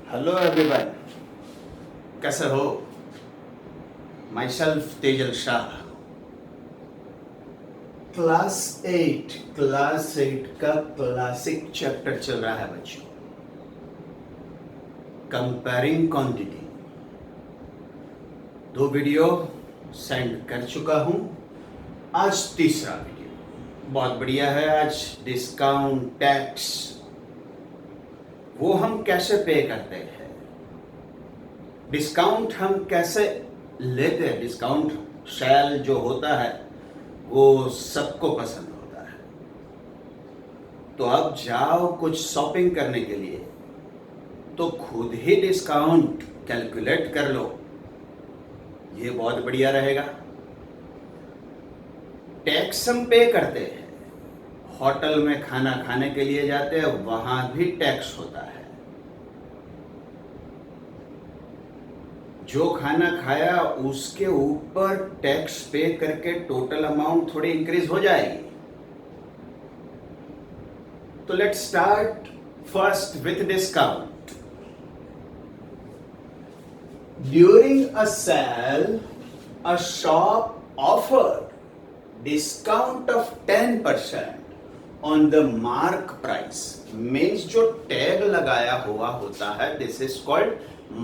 Hello everyone, कैसे हो? My self Tejal Shah. Class 8 का क्लासिक चैप्टर चल रहा है बच्चों, कंपेयरिंग क्वांटिटी। 2 वीडियो सेंड कर चुका हूं, आज तीसरा वीडियो बहुत बढ़िया है। आज डिस्काउंट टैक्स वो हम कैसे पे करते हैं, डिस्काउंट हम कैसे लेते हैं। डिस्काउंट सेल जो होता है वो सबको पसंद होता है। तो अब जाओ कुछ शॉपिंग करने के लिए तो खुद ही डिस्काउंट कैलकुलेट कर लो, ये बहुत बढ़िया रहेगा। टैक्स हम पे करते हैं, होटल में खाना खाने के लिए जाते हैं, वहां भी टैक्स होता है। जो खाना खाया उसके ऊपर टैक्स पे करके टोटल अमाउंट थोड़ी इंक्रीज हो जाएगी। तो let's start first with discount. During a sale a shop offered discount of 10% on the mark price. Means जो टैग लगाया हुआ होता है, this is called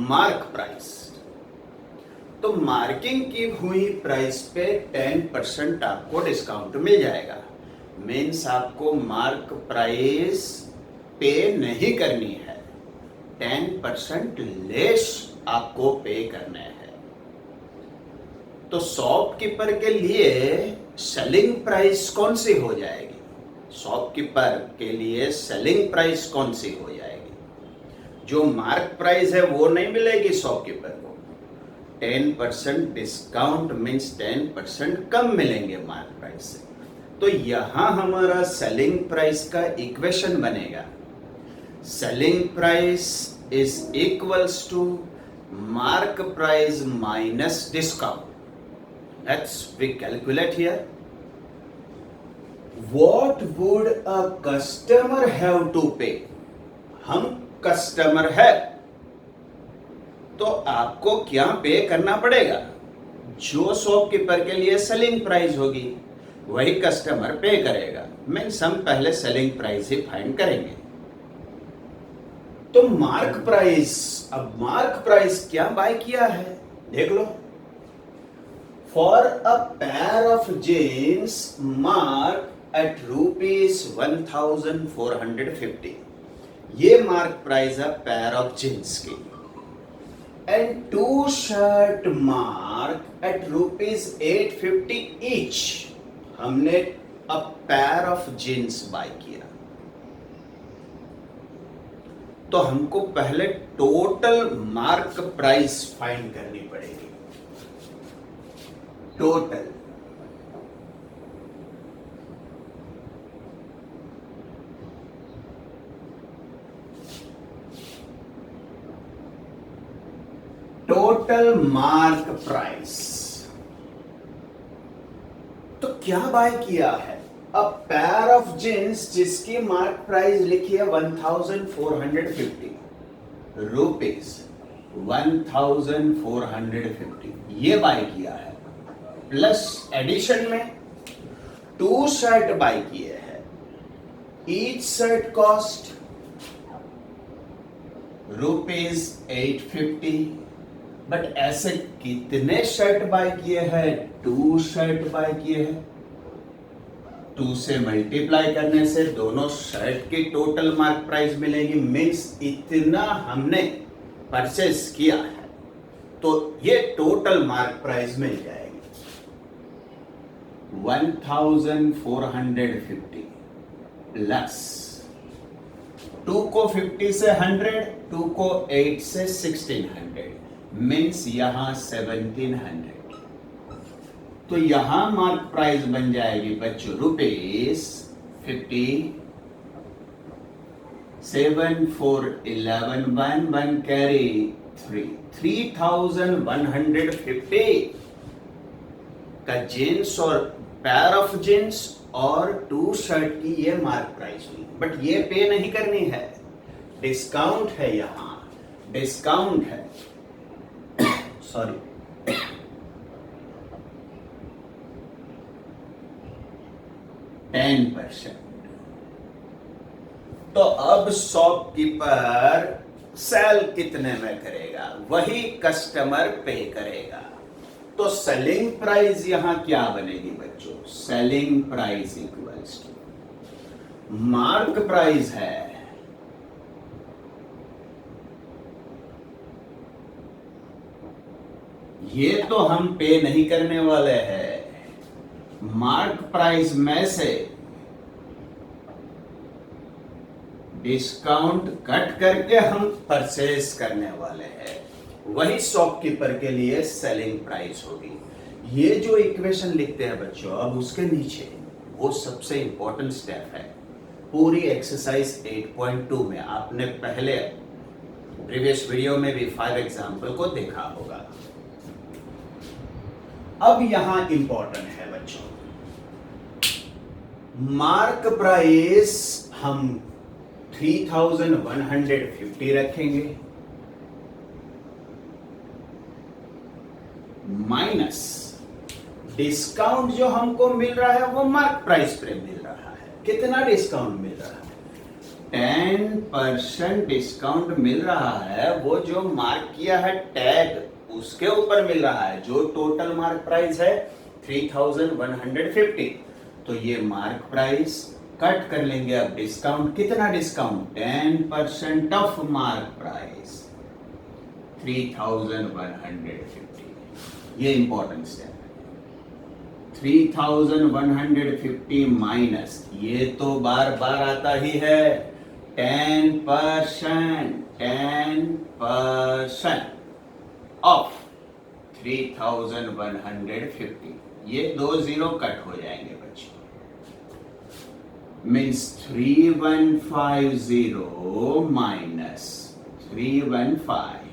mark price. तो मार्किंग की हुई प्राइस पे 10% आपको डिस्काउंट मिल जाएगा। मीन्स आपको मार्क प्राइस पे नहीं करनी है, 10% लेस आपको पे करने हैं। तो शॉपकीपर के लिए सेलिंग प्राइस कौन सी हो जाएगी? शॉपकीपर के लिए सेलिंग प्राइस कौन सी हो जाएगी? जो मार्क प्राइस है वो नहीं मिलेगी शॉपकीपर को। 10% डिस्काउंट मीन्स 10% कम मिलेंगे मार्क प्राइस से। तो यहां हमारा सेलिंग प्राइस का इक्वेशन बनेगा। Selling price is equals to mark price minus discount. Let's we calculate here. What would a customer have to pay? हम कस्टमर है तो आपको क्या पे करना पड़ेगा? जो शॉपकीपर के लिए सेलिंग प्राइस होगी वही कस्टमर पे करेगा। मीन्स हम पहले सेलिंग प्राइस ही फाइंड करेंगे। तो मार्क प्राइस, अब मार्क प्राइस क्या बाय किया है देख लो। For a pair of jeans mark at ₹1450। ये मार्क प्राइस है पेयर ऑफ जीन्स की। And 2 shirt mark at ₹850 each. हमने a pair of jeans buy किया। तो हमको पहले टोटल मार्क प्राइस फाइंड करनी पड़ेगी। Total total mark price. तो क्या बाय किया है? अ पेयर ऑफ जींस जिसकी मार्क प्राइस लिखी है 1450 रुपीज, 1450 ये बाय किया है। प्लस एडिशन में 2 शर्ट बाय किए हैं। Each shirt cost ₹850। बट ऐसे कितने शर्ट बाय किए हैं? 2 शर्ट बाय किए हैं। 2 से मल्टीप्लाई करने से दोनों शर्ट की टोटल मार्क प्राइस मिलेगी। मीन्स इतना हमने परचेस किया है, तो ये टोटल मार्क प्राइस मिल जाएगी 1450 प्लस 2 को 50 से 100, 2 को 8 से 1600, मीन्स यहां 1700। तो यहां मार्क प्राइस बन जाएगी बच्चों ₹50। 7 4 11 1 1 कैरी 3150 का जींस और पेयर ऑफ जींस और 2 शर्ट की ये मार्क प्राइस हुई। बट ये पे नहीं करनी है, डिस्काउंट है यहां। डिस्काउंट है, सॉरी, 10%। तो अब शॉपकीपर सेल कितने में करेगा, वही कस्टमर पे करेगा। तो सेलिंग प्राइस यहां क्या बनेगी बच्चों, selling price equals to mark price है ये तो हम पे नहीं करने वाले हैं, मार्क प्राइस में से डिस्काउंट कट करके हम परचेज करने वाले हैं, वही शॉपकीपर के लिए सेलिंग प्राइस होगी। ये जो इक्वेशन लिखते हैं बच्चों, अब उसके नीचे वो सबसे इंपॉर्टेंट स्टेप है। पूरी एक्सरसाइज 8.2 में आपने पहले प्रीवियस वीडियो में भी 5 एग्जाम्पल को देखा होगा। अब यहां इंपॉर्टेंट है बच्चों, मार्क प्राइस हम 3150 रखेंगे, माइनस डिस्काउंट जो हमको मिल रहा है वो मार्क प्राइस पे मिल रहा है। कितना डिस्काउंट मिल रहा है, 10% डिस्काउंट मिल रहा है। वो जो मार्क किया है टैग उसके ऊपर मिल रहा है, जो टोटल मार्क प्राइस है 3150। तो ये मार्क प्राइस कट कर लेंगे, अब डिस्काउंट, कितना डिस्काउंट, 10% ऑफ मार्क प्राइस 3150। ये इंपॉर्टेंट स्टेप है। 3150 माइनस, ये तो बार बार आता ही है, 10% ऑफ 3150। ये 2 जीरो कट हो जाएंगे बच्चों, मीन्स 3150 माइनस 315।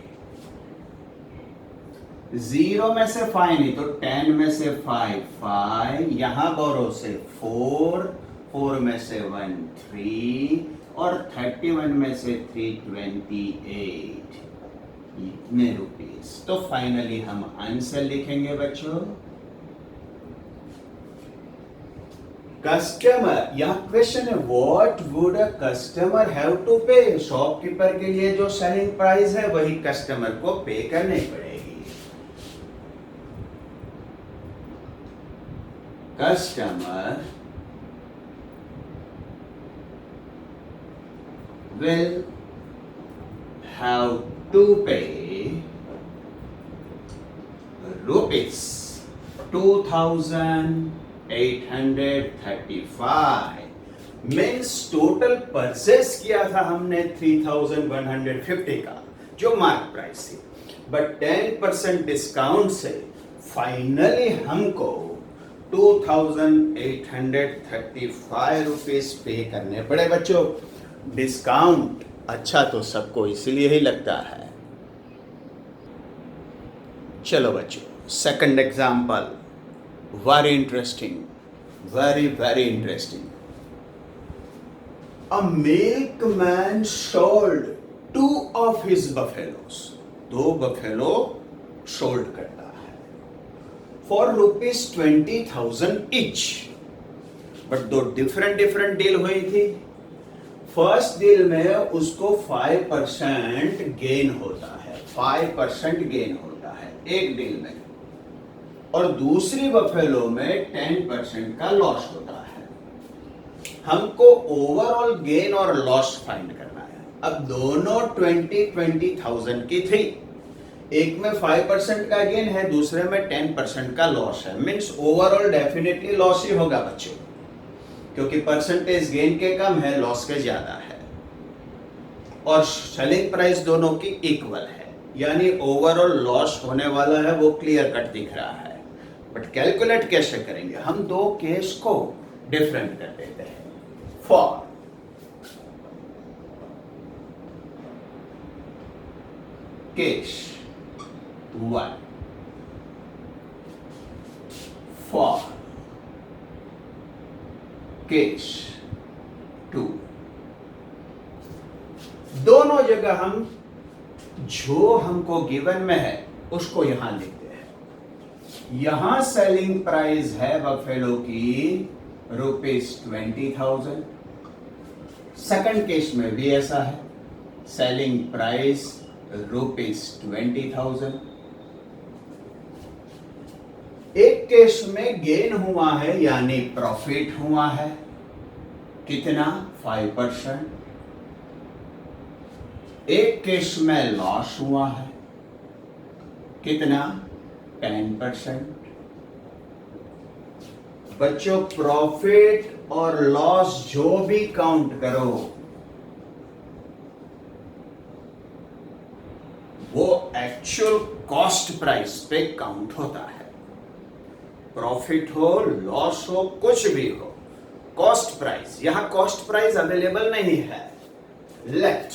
0 में से 5 नहीं तो 10 में से 5, यहां बोरो से 4 में से 1 3 और 31 में से 328, इतने रुपीस। तो फाइनली हम आंसर लिखेंगे बच्चों, कस्टमर, यह क्वेश्चन है, what would a customer have to pay. Shopkeeper के लिए जो सेलिंग प्राइस है वही कस्टमर को पे करनी पड़ेगी। Customer will have to pay rupees 2835, means total purchase किया था हमने 3150 का जो मार्क प्राइस थी, बट 10% डिस्काउंट से फाइनली हमको 2835 रुपीज पे करने पड़े बच्चों। डिस्काउंट अच्छा तो सबको इसीलिए ही लगता है। चलो बच्चों, second example, very interesting, very interesting. A milkman sold 2 of his buffaloes, 2 buffalo sold करता है for ₹20,000 each, but 2 different deal हुई थी। फर्स्ट डील में उसको 5% गेन होता है, 5% गेन होता है एक डील में, और दूसरी बफेलो में 10% का लॉस होता है। हमको ओवरऑल गेन और लॉस फाइंड करना है। अब दोनों 20,000 की थी, एक में 5% का गेन है, दूसरे में 10% का लॉस है, मीन्स ओवरऑल डेफिनेटली लॉस ही होगा बच्चों, क्योंकि परसेंटेज गेन के कम है, लॉस के ज्यादा है, और सेलिंग प्राइस दोनों की इक्वल है, यानी ओवरऑल लॉस होने वाला है, वो क्लियर कट दिख रहा है। बट कैलकुलेट कैसे करेंगे, हम 2 केस को डिफरेंट कर देते हैं। फॉर केस 1, for केस 2, दोनों जगह हम जो हमको गिवन में है उसको यहां लिखते हैं। यहां सेलिंग प्राइस है बफेलो की ₹20,000। सेकंड केस में भी ऐसा है, सेलिंग प्राइस ₹20,000। एक केस में गेन हुआ है यानी प्रॉफिट हुआ है, कितना? 5%। एक केस में लॉस हुआ है, कितना? 10%। बच्चों, प्रॉफिट और लॉस जो भी काउंट करो वो एक्चुअल कॉस्ट प्राइस पे काउंट होता है। प्रॉफिट हो, लॉस हो, कुछ भी हो, कॉस्ट प्राइस, यहां कॉस्ट प्राइस अवेलेबल नहीं है। Let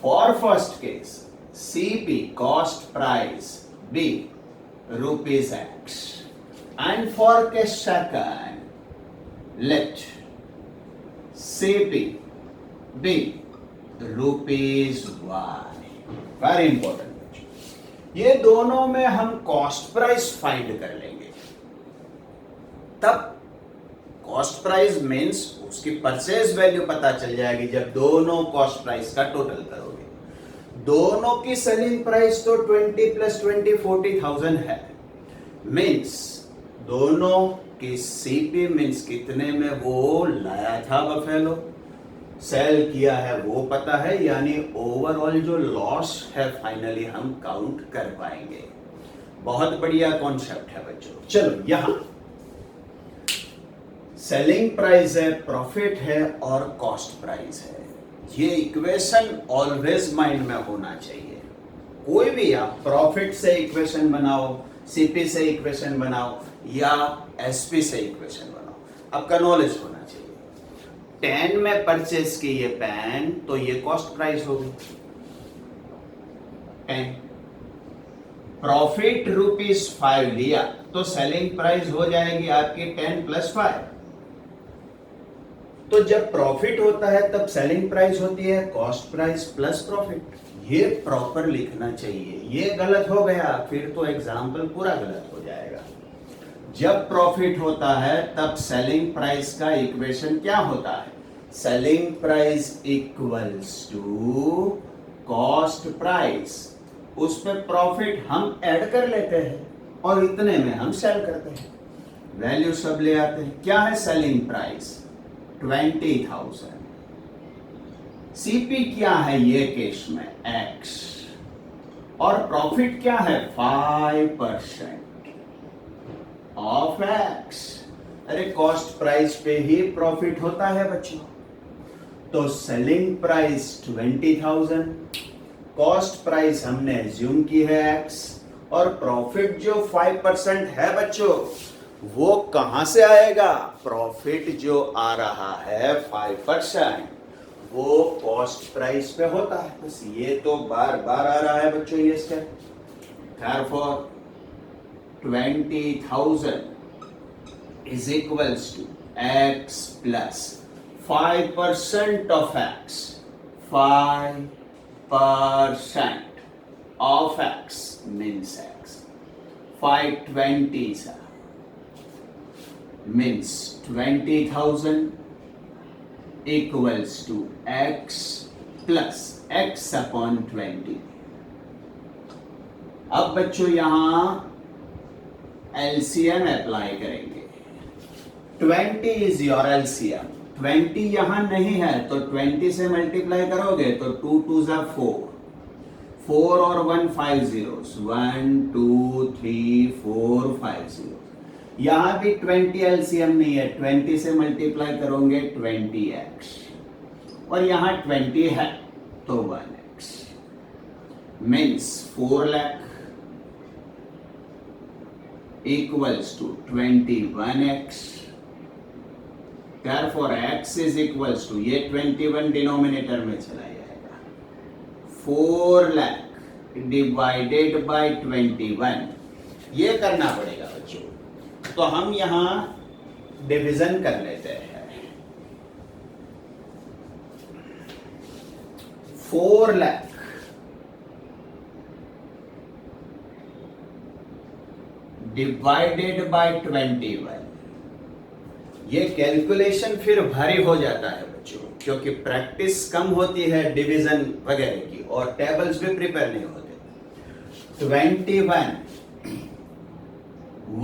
for first case CP cost price be ₹X and for case second let CP be ₹Y। Very important. ये दोनों में हम कॉस्ट प्राइस फाइंड कर लेंगे। तब कॉस्ट प्राइस मींस उसकी परचेज वैल्यू पता चल जाएगी जब दोनों कॉस्ट प्राइस का टोटल करोगे। दोनों की सेलिंग प्राइस तो 20 + 20 40,000 है। मींस दोनों की सीपी मींस कितने में वो लाया था बफेलो, सेल किया है वो पता है, यानी ओवरऑल जो लॉस है फाइनली हम काउंट कर पाएंगे। बहुत बढ़िया कॉन्सेप्ट है बच्चों। चलो, यहां सेलिंग प्राइस है, प्रॉफिट है और कॉस्ट प्राइस है। ये इक्वेशन ऑलवेज माइंड में होना चाहिए। कोई भी आप प्रॉफिट से इक्वेशन बनाओ, सीपी से इक्वेशन बनाओ या एसपी से इक्वेशन बनाओ, आपका नॉलेज होना चाहिए। 10 में परचेज की ये पेन तो ये कॉस्ट प्राइस होगी 10। प्रॉफिट ₹5 लिया तो सेलिंग प्राइस हो जाएगी आपकी 10 + 5। तो जब प्रॉफिट होता है तब सेलिंग प्राइस होती है कॉस्ट प्राइस प्लस प्रॉफिट। ये प्रॉपर लिखना चाहिए। ये गलत हो गया फिर तो एग्जाम्पल पूरा गलत हो जाएगा। जब प्रॉफिट होता है तब सेलिंग प्राइस का इक्वेशन क्या होता है? Selling price equals to cost price. उस पे प्रॉफिट हम ऐड कर लेते हैं और इतने में हम सेल करते हैं, वैल्यू सब ले आते हैं। क्या है सेलिंग प्राइस? 20,000। सीपी क्या है ये केस में? X। और प्रॉफिट क्या है? 5% ऑफ X। अरे कॉस्ट प्राइस पे ही प्रॉफिट होता है बच्चों। तो सेलिंग प्राइस 20,000, कॉस्ट प्राइस हमने एज्यूम की है X, और प्रॉफिट जो 5% है बच्चों वो कहां से आएगा? प्रॉफिट जो आ रहा है 5% वो कॉस्ट प्राइस पे होता है। बस ये तो बार बार आ रहा है बच्चों ये step. Therefore 20,000 is equals to X plus 5% of X. 5% of X means X. 520 means 20,000 equals to X plus X upon 20. अब बच्चों यहां एलसीएम अप्लाई करेंगे। 20 इज योर एलसीएम। 20 यहां नहीं है तो 20 से मल्टीप्लाई करोगे तो 2 2 जा 4, 4 और 1 5 zeros, 1 2 3 4 5 zeros। यहां भी 20 एलसीएम नहीं है, 20 से मल्टीप्लाई करोगे 20x, और यहां 20 है तो 1x means 4 lakh equals to 21x. Therefore x is equals to, ये 21 डिनोमिनेटर में चला जाएगा, 4 लाख डिवाइडेड बाय 21। ये करना पड़ेगा बच्चों। तो हम यहां डिवीजन कर लेते हैं। 4 लाख डिवाइडेड बाय 21। ये कैलकुलेशन फिर भारी हो जाता है बच्चों, क्योंकि प्रैक्टिस कम होती है डिवीजन वगैरह की और टेबल्स भी प्रिपेयर नहीं होते। 21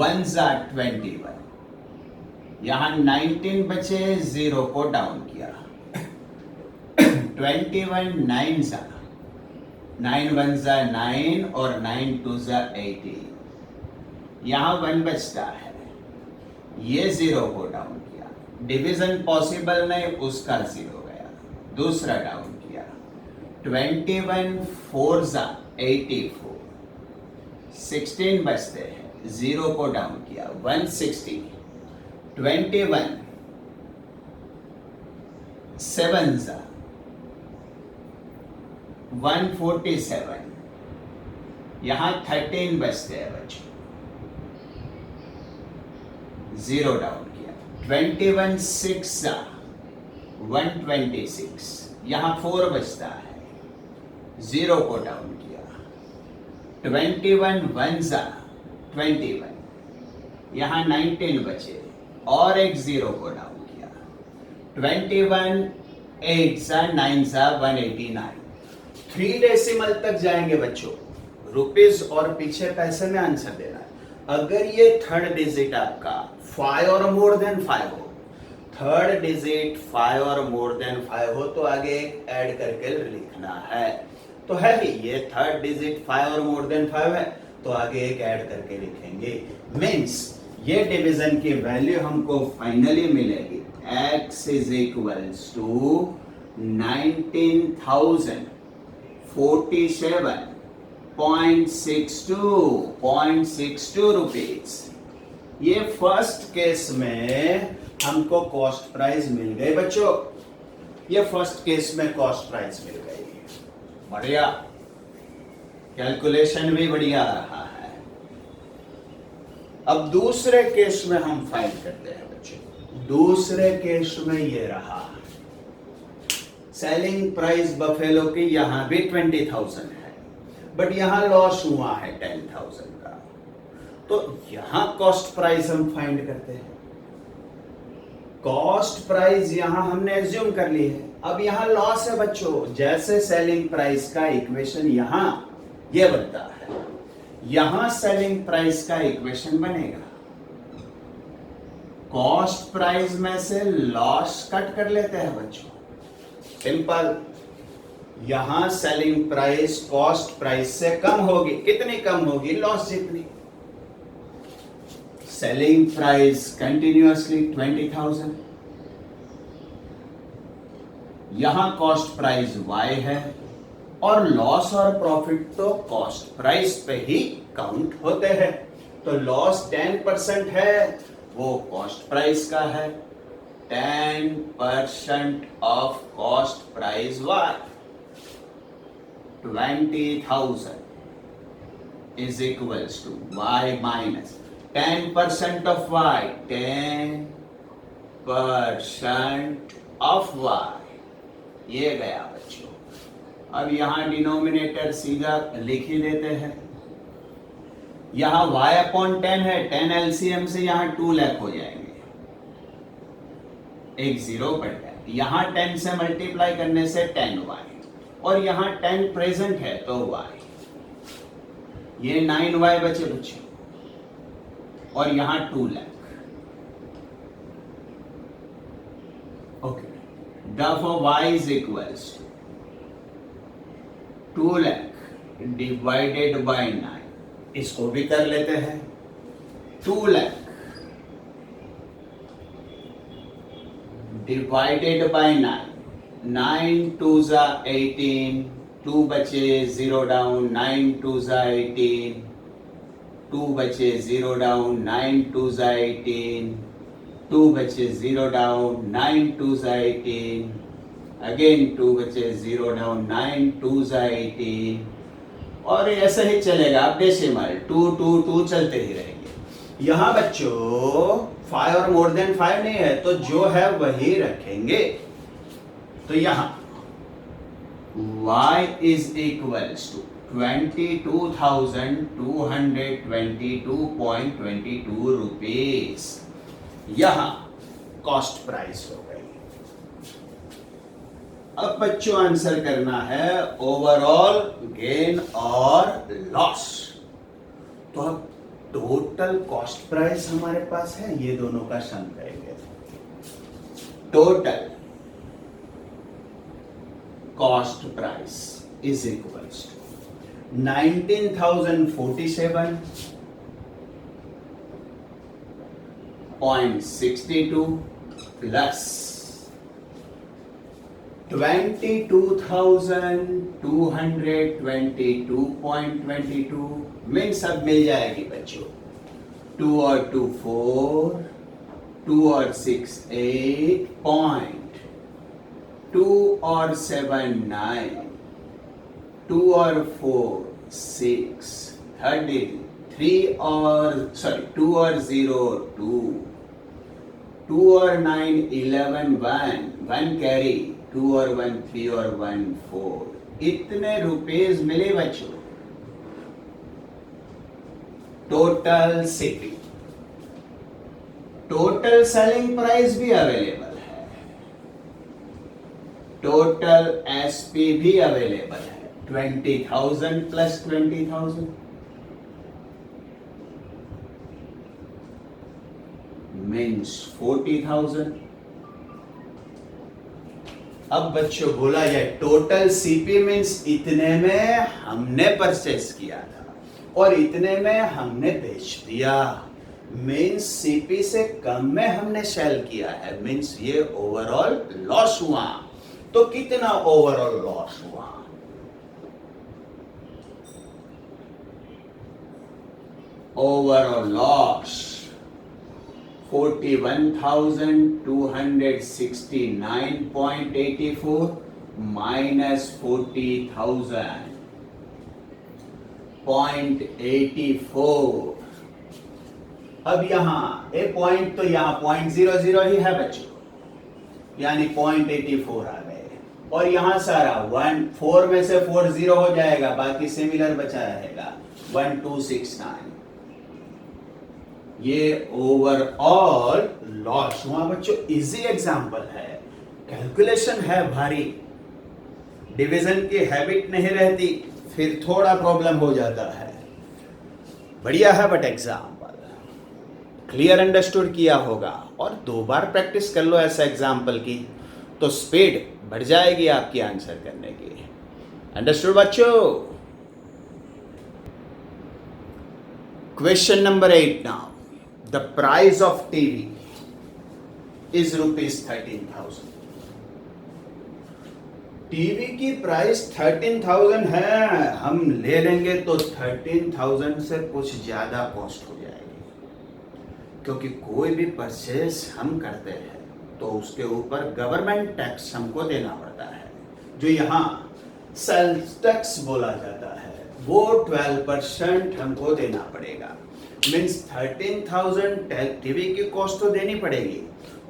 1 जा 21, यहां 19 बचे, 0 को डाउन किया। 21 9 जा 9 1 जा 9 और 9 2 जा 18, यहां 1 बचता है, ये 0 को डाउन किया। डिवीजन पॉसिबल नहीं, उसका 0 गया, दूसरा डाउन किया। 21 4 जा 84, 16 बचते हैं, 0 को डाउन किया, 160। 21 7 जा 147, यहां 13 बचते हैं बच्चों, 0 डाउन किया। 21 6 जा 126, यहां 4 बचता है, 0 को डाउन किया। 21 1 जा 21, यहां 19 बचे और एक 0 को डाउन किया। 21 8 जा 9 जा 189, 3 डेसिमल तक जाएंगे बच्चों, रुपीज और पीछे पैसे में आंसर देना है। अगर ये थर्ड डिजिट आपका 5 और मोर देन 5 हो, थर्ड डिजिट 5 और मोर देन 5 हो तो आगे ऐड करके लिखना है। तो है ही, ये थर्ड डिजिट 5 और मोर देन 5 है तो आगे एक ऐड करके लिखेंगे। मीन्स ये डिवीजन की वैल्यू हमको फाइनली मिलेगी, x is equals to 19,047.62 rupees. ये फर्स्ट केस में हमको कॉस्ट प्राइस मिल गई बच्चों, ये फर्स्ट केस में कॉस्ट प्राइस मिल गई, बढ़िया, कैलकुलेशन भी बढ़िया रहा है। अब दूसरे केस में हम फाइंड करते हैं बच्चों। दूसरे केस में ये रहा, सेलिंग प्राइस बफेलो की यहां भी 20,000 है, बट यहां लॉस हुआ है 10,000 का, तो यहां कॉस्ट प्राइस हम फाइंड करते हैं। कॉस्ट प्राइस यहां हमने एज्यूम कर ली है। अब यहां लॉस है बच्चों, जैसे सेलिंग प्राइस का इक्वेशन यहां ये बनता है, यहां सेलिंग प्राइस का इक्वेशन बनेगा। कॉस्ट प्राइस में से लॉस कट कर लेते हैं बच्चों, सिंपल। यहां सेलिंग प्राइस कॉस्ट प्राइस से कम होगी, कितनी कम होगी? लॉस जितनी। सेलिंग प्राइस कंटिन्यूअसली 20,000, यहां कॉस्ट प्राइस y है और लॉस और प्रॉफिट तो कॉस्ट प्राइस पे ही काउंट होते हैं। तो लॉस 10% है, वो कॉस्ट प्राइस का है। 10% of cost price y, 20,000 is equals to y minus 10% of y, 10% of y, ये गया बच्चों। अब यहां डिनोमिनेटर सीधा लिख ही देते हैं, यहां y अपॉन 10 है, 10 एलसीएम से यहां 2 लाख हो जाएंगे, एक 0 बढ़ गया, यहां 10 से मल्टीप्लाई करने से 10y और यहां 10 प्रेजेंट है तो y, ये 9y बचे बच्चों और यहां 2 lakh. Okay, therefore y is equals to 2 lakh divided by 9, इसको भी कर लेते हैं। 2 लाख डिवाइडेड बाय 9, 9 2 जा 18, 2 बचे 0 डाउन, 9 2 जा 18, 2 बचे 0 डाउन, 9 2 जा 18, 2 बचे 0 डाउन, 9 2 जा 18, अगेन 2 बचे 0 डाउन, 9 2 जा 18, और ऐसे ही चलेगा। अब डेसिमल 2 2 2 चलते ही रहेंगे। यहां बच्चों 5 और मोर देन 5 नहीं है, तो जो है वही रखेंगे। तो यहां y is equals to 22,222.22 rupees. यहां कॉस्ट प्राइस हो गई. अब बच्चों आंसर करना है ओवरऑल गेन और लॉस. तो अब टोटल कॉस्ट प्राइस हमारे पास है, ये दोनों का सम करेंगे. Total cost price is equals to 19,047.62 plus 22,222.22 means अब मिल जाएगी बच्चों. 2 और 2 4, 2 और 6 8 पॉइंट, 2 और 7 9, 2 और 4 6 13, 2 और 0 2, 2 और 9 11 1 कैरी, 2 और 1 3 और 1 4. इतने रुपीस मिले बच्चों. Total CP, total selling price भी अवेलेबल है, टोटल एसपी भी अवेलेबल है. 20,000 प्लस 20,000 मीन्स 40,000. अब बच्चों बोला जाए टोटल सीपी मीन्स इतने में हमने परचेस किया था और इतने में हमने बेच दिया. मीन्स सीपी से कम में हमने सेल किया है. मीन्स ये ओवरऑल लॉस हुआ. तो कितना ओवरऑल लॉस हुआ? Overall loss 41,269.84 minus 40,000.84. अब यहां ए पॉइंट तो यहां 0.00 ही है बच्चों, यानी 0.84 आ गए. और यहां सारा 4 में से 4 0 हो जाएगा, बाकी सिमिलर बचा रहेगा 1269. ये ओवरऑल लॉस हुआ बच्चों. इजी एग्जांपल है, कैलकुलेशन है भारी, डिवीजन की हैबिट नहीं रहती, फिर थोड़ा प्रॉब्लम हो जाता है. बढ़िया है बट एग्जांपल क्लियर अंडरस्टूड किया होगा. और 2 बार प्रैक्टिस कर लो ऐसा एग्जांपल की, तो स्पीड बढ़ जाएगी आपकी आंसर करने की. अंडरस्टूड बच्चों? Question number 8 now. The price of TV is rupees 13,000. TV की प्राइस 13,000 है. हम ले लेंगे तो 13,000 से कुछ ज्यादा कॉस्ट हो जाएगी, क्योंकि कोई भी परचेस हम करते हैं तो उसके ऊपर गवर्नमेंट टैक्स हमको देना पड़ता है, जो यहाँ सेल्स टैक्स बोला जाता है. वो 12% हमको देना पड़ेगा. मीन्स 13,000 टीवी की कॉस्ट तो देनी पड़ेगी,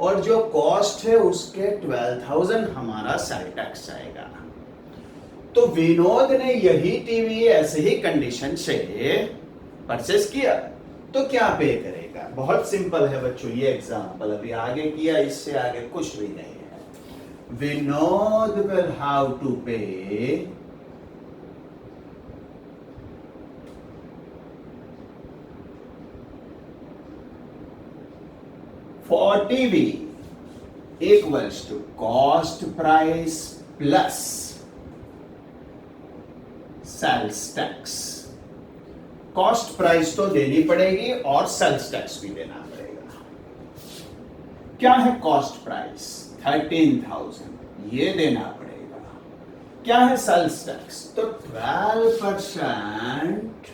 और जो कॉस्ट है उसके 12,000 हमारा सेल टैक्स आएगा. तो विनोद ने यही टीवी ऐसे ही कंडीशन से परचेस किया, तो क्या पे करेगा? बहुत सिंपल है बच्चों ये एग्जांपल. अभी आगे किया, इससे आगे कुछ भी नहीं है. विनोद विल हैव टू पे for TV equals to cost price plus sales tax. Cost price तो देनी पड़ेगी और सेल्स टैक्स भी देना पड़ेगा. क्या है कॉस्ट प्राइस? 13,000, ये देना पड़ेगा. क्या है सेल्स टैक्स? तो 12%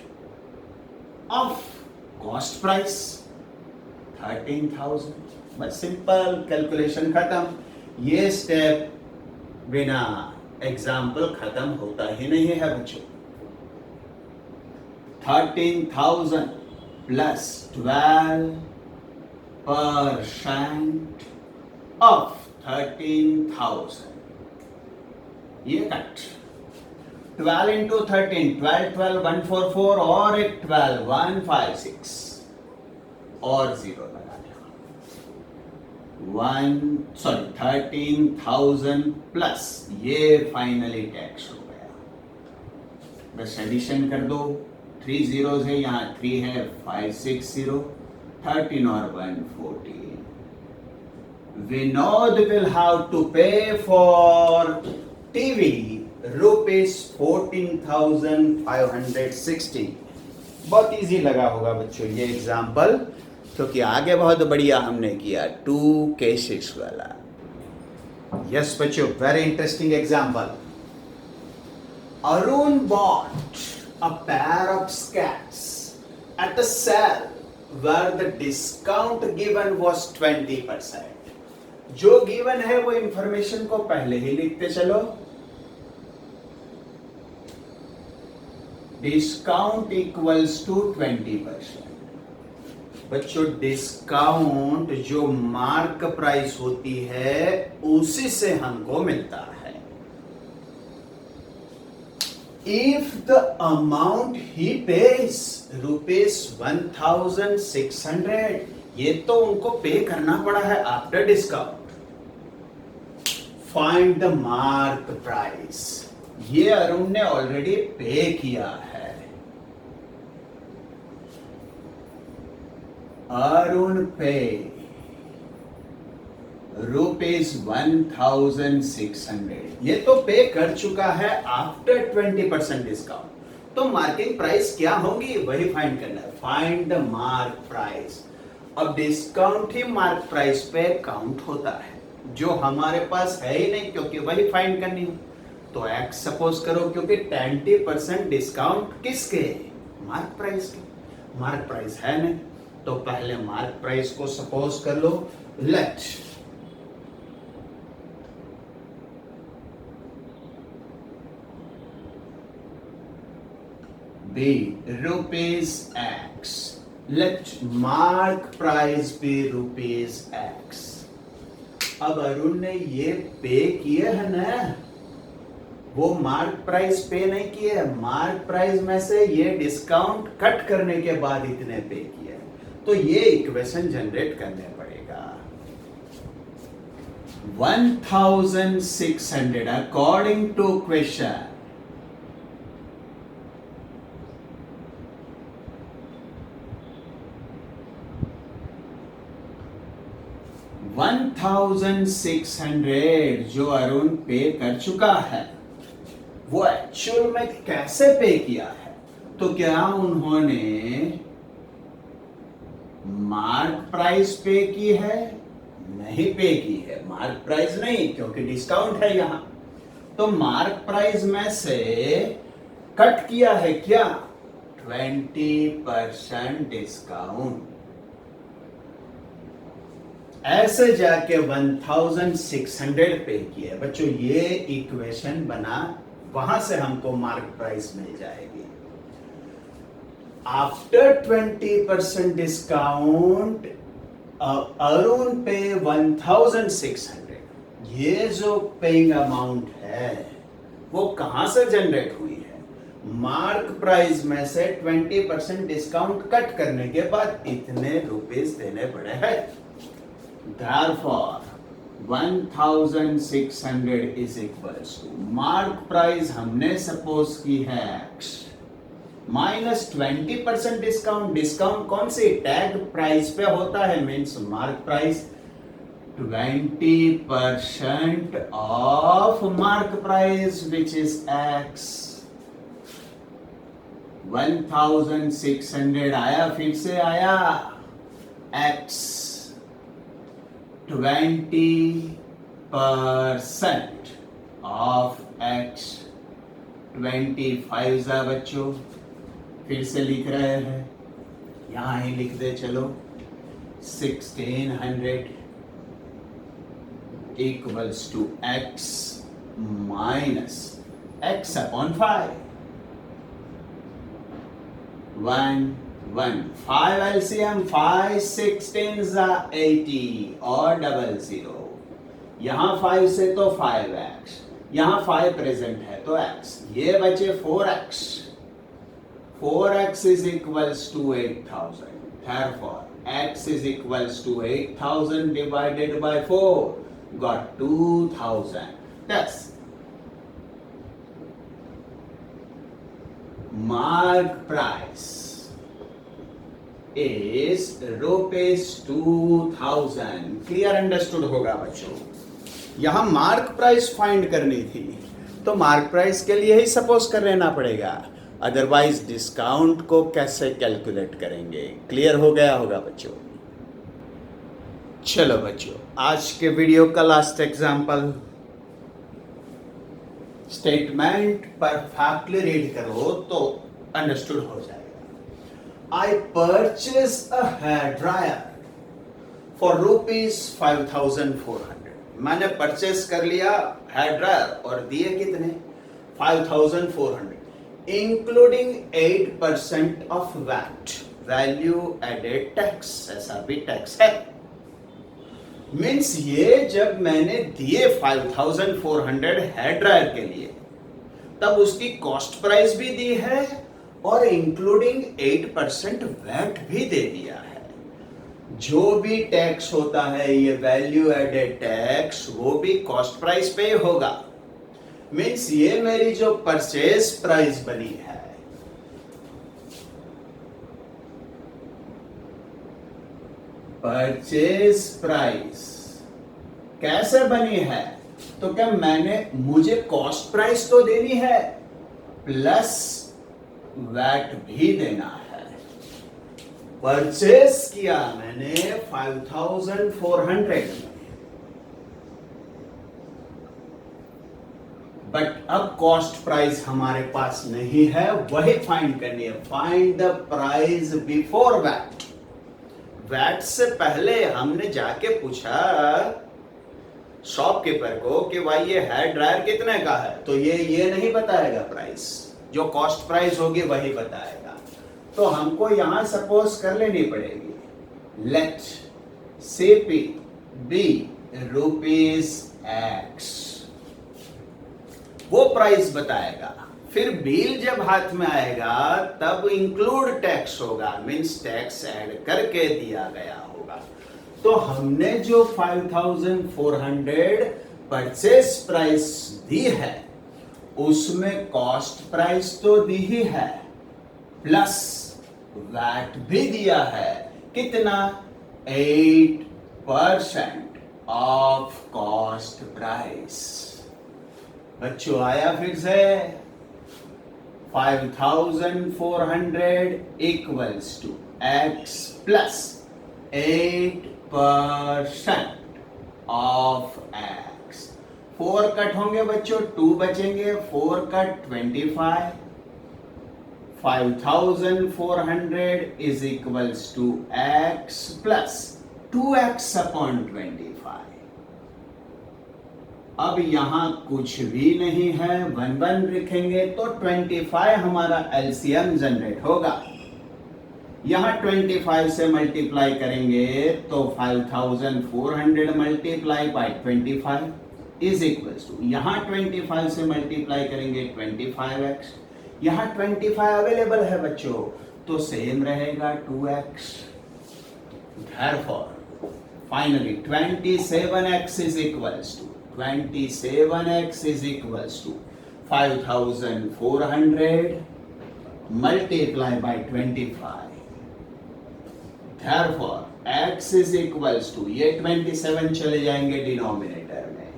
ऑफ कॉस्ट प्राइस 13,000. बस सिंपल कैलकुलेशन खत्म. ये स्टेप बिना एग्जाम्पल खत्म होता ही नहीं है बच्चों. 13,000 प्लस 12% ऑफ 13,000, ये कट 12 into 13, 12, 12, 144 और एक 12, 156 और 0 लगा दिया 13,000 प्लस ये फाइनली टैक्स हो गया. बस एडिशन कर दो, 3 zeros है यहाँ 3 है 560 13 और 114. Vinod will have to pay for TV rupees 14,560. बहुत इजी लगा होगा बच्चों ये एग्जाम्पल, क्योंकि आगे बहुत बढ़िया हमने किया 2 cases वाला. यस बच्चों, very interesting example. Arun bought a pair of skates at a sale where the discount given was 20%. जो गिवन है वो इंफॉर्मेशन को पहले ही लिखते चलो. Discount equals to 20%. बच्चों डिस्काउंट जो मार्क प्राइस होती है उसी से हमको मिलता है. If the amount he pays ₹1,600, ये तो उनको पे करना पड़ा है after discount. Find the mark price. ये अरुण ने ऑलरेडी पे किया है. अरुण पे ₹1,600, ये तो पे कर चुका है आफ्टर 20% डिस्काउंट. तो मार्किंग प्राइस क्या होगी वही फाइंड करना है. Find the mark price. अब डिस्काउंट ही मार्क प्राइस पे काउंट होता है, जो हमारे पास है ही नहीं क्योंकि वही फाइंड करनी है. तो एक्स सपोज करो, क्योंकि 20% डिस्काउंट किसके, मार्क प्राइस के. मार्क प्राइस है नहीं तो पहले मार्क प्राइस को सपोज कर लो. Let be rupees X. Let mark price be rupees X. अब अरुण ने ये पे किए है ना, वो मार्क प्राइस पे नहीं किए. मार्क प्राइस में से ये डिस्काउंट कट करने के बाद इतने पे किए, तो ये इक्वेशन जनरेट करने पड़ेगा. 1,600 अकॉर्डिंग टू क्वेश्चन. 1,600 जो अरुण पे कर चुका है, वो एक्चुअल में कैसे पे किया है. तो क्या उन्होंने मार्क प्राइस पे की है, नहीं पे की है. मार्क प्राइस नहीं, क्योंकि डिस्काउंट है यहां. तो मार्क प्राइस में से कट किया है क्या, 20% डिस्काउंट. ऐसे जाके 1,600 पे किया. बच्चों ये इक्वेशन बना, वहां से हमको मार्क प्राइस मिल जाएगी. आफ्टर 20% डिस्काउंट अरुण पे 1,600. ये जो पेइंग अमाउंट है वो कहां से जनरेट हुई है, मार्क प्राइस में से 20% डिस्काउंट कट करने के बाद इतने रुपीस देने पड़े हैं. Therefore, 1,600 is equals to mark price हमने सपोज की है X माइनस 20% डिस्काउंट. डिस्काउंट कौन सी, टैग प्राइस पे होता है, means mark price 20% of mark price which is X. 1,600 आया, फिर से आया X 20% ऑफ X. 25 जा बच्चों, फिर से लिख रहे हैं, यहां ही लिख दे चलो. 1,600 equals to X minus X upon 5. 5 LCM 5 16 80 और 00. यहां 5 से तो 5x, यहां 5 प्रेजेंट है तो x, ये बचे 4x, 4x is equals to 8000. Therefore, x is equals to 8000 divided by 4, got 2000. Thus, mark price is rupees 2000. Clear understood होगा बच्चों. यहां मार्क प्राइस फाइंड करनी थी तो मार्क प्राइस के लिए ही सपोज कर लेना पड़ेगा, अदरवाइज डिस्काउंट को कैसे कैलकुलेट करेंगे. क्लियर हो गया होगा बच्चों. चलो बच्चों, आज के वीडियो का last example. Statement perfectly read करो तो अंडरस्टूड हो जाएगा. I purchase a hair dryer for ₹5400. मैंने परचेस कर लिया हेयर ड्रायर और दिए कितने? 5400, including 8% of VAT, value added tax. ऐसा भी टैक्स है. मीन्स ये जब मैंने दिए 5400 हेयर ड्रायर के लिए, तब उसकी कॉस्ट प्राइस भी दी है और इंक्लूडिंग 8% वैट भी दे दिया है. जो भी टैक्स होता है ये वैल्यू एडेड टैक्स, वो भी कॉस्ट प्राइस पे होगा. मीन्स ये मेरी जो परचेज प्राइस बनी है, परचेज प्राइस कैसे बनी है? तो क्या मुझे कॉस्ट प्राइस तो देनी है प्लस वैट भी देना है. परचेस किया मैंने 5400, बट अब कॉस्ट प्राइस हमारे पास नहीं है, वही फाइंड करनी है. Find the price before VAT. VAT से पहले हमने जाके पूछा शॉपकीपर को कि भाई ये हेयर ड्रायर कितने का है, तो ये नहीं बताएगा प्राइस, जो कॉस्ट प्राइस होगी वही बताएगा. तो हमको यहां सपोज कर लेनी पड़ेगी, लेट सीपी बी ₹X, वो प्राइस बताएगा. फिर बिल जब हाथ में आएगा तब इंक्लूड टैक्स होगा, मींस टैक्स ऐड करके दिया गया होगा. तो हमने जो 5400 परचेस प्राइस दी है उसमें कॉस्ट प्राइस तो दी ही है, प्लस वैट भी दिया है. कितना? 8% ऑफ कॉस्ट प्राइस. बच्चों आया फिर से? 5400 equals to x plus 8% of x. 4 cut होंगे बच्चों, 2 बचेंगे. 4 cut 25. 5400 is equals to x plus 2x upon 25. अब यहां कुछ भी नहीं है, 1 लिखेंगे तो 25 हमारा एलसीएम जनरेट होगा. यहां 25 से मल्टीप्लाई करेंगे तो 5400 multiply by 25 is equals to, यहां 25 से मल्टीप्लाई करेंगे 25x. यहां 25 अवेलेबल है बच्चों तो सेम रहेगा 2x. Therefore, finally 27x is equals to 5400 multiply by 25. Therefore, x is equals to, ये 27 चले जाएंगे डिनोमिनेटर में,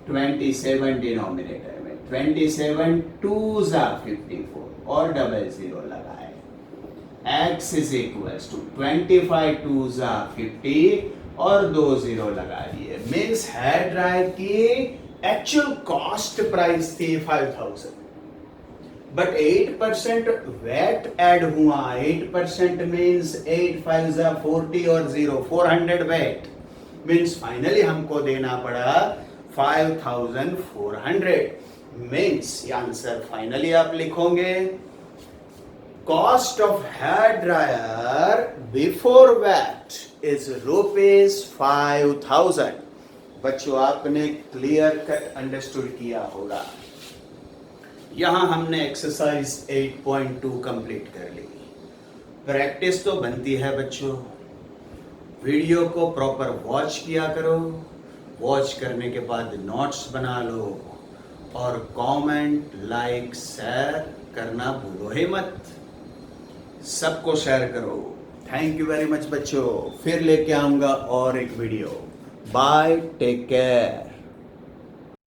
27 डिनोमिनेटर में, 27 2s are 54 और 00 लगाए. x is equals to 25 2s are 50 और 20 लगा दिए. मीन्स हेयर ड्रायर की एक्चुअल कॉस्ट प्राइस थी 5000, बट 8% वैट ऐड हुआ. 8% मीन्स 8 5s are 40 और 0 400 वैट. मीन्स फाइनली हमको देना पड़ा 5400. मीन्स आंसर फाइनली आप लिखोगे cost of hair dryer before VAT is ₹5000, बच्चों आपने क्लियर कट अंडरस्टूड किया होगा। यहां हमने एक्सरसाइज 8.2 कंप्लीट कर ली। प्रैक्टिस तो बनती है बच्चों, वीडियो को प्रॉपर वॉच किया करो, वॉच करने के बाद नोट्स बना लो और कमेंट, लाइक, शेयर करना भूलो ही मत। सबको शेयर करो। थैंक यू वेरी मच बच्चों, फिर लेके आऊंगा और एक वीडियो। Bye, take care.